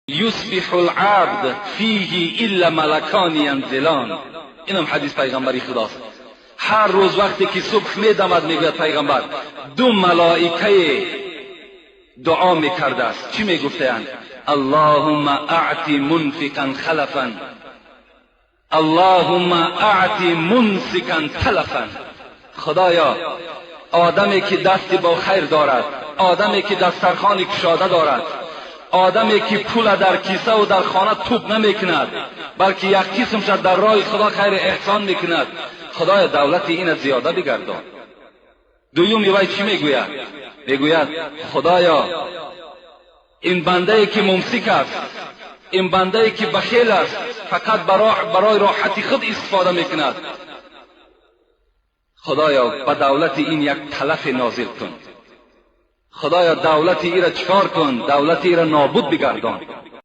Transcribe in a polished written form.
یصبح العبد فیه الا ملکان ینزلان. اینم حدیث پیغمبری خداست. هر روز وقتی که صبح میدمد میگوید پیغمبر دو ملائکه دعا میکرده است. چی میگفتند؟ اللهم اعط منفقا خلفا، اللهم اعط ممسکا تلفا. خدایا آدمی که دستی با خیر دارد، آدمی که دسترخوان کشاده دارد، آدمی که پول در کیسه و در خانه توپ نمیکند بلکه یک قسمش در راه خدا خیر احسان میکند، خدایا دولت این زیاده بگردان. دویم وی چی میگوید؟ میگوید خدایا این بنده که ممسک است، این بنده که بخیل است، فقط برای راحتی خود استفاده میکند، خدایا به دولت این یک تلف نازل کن. خدایا دولت ای را چکار کن، دولت ای را نابود بگردان.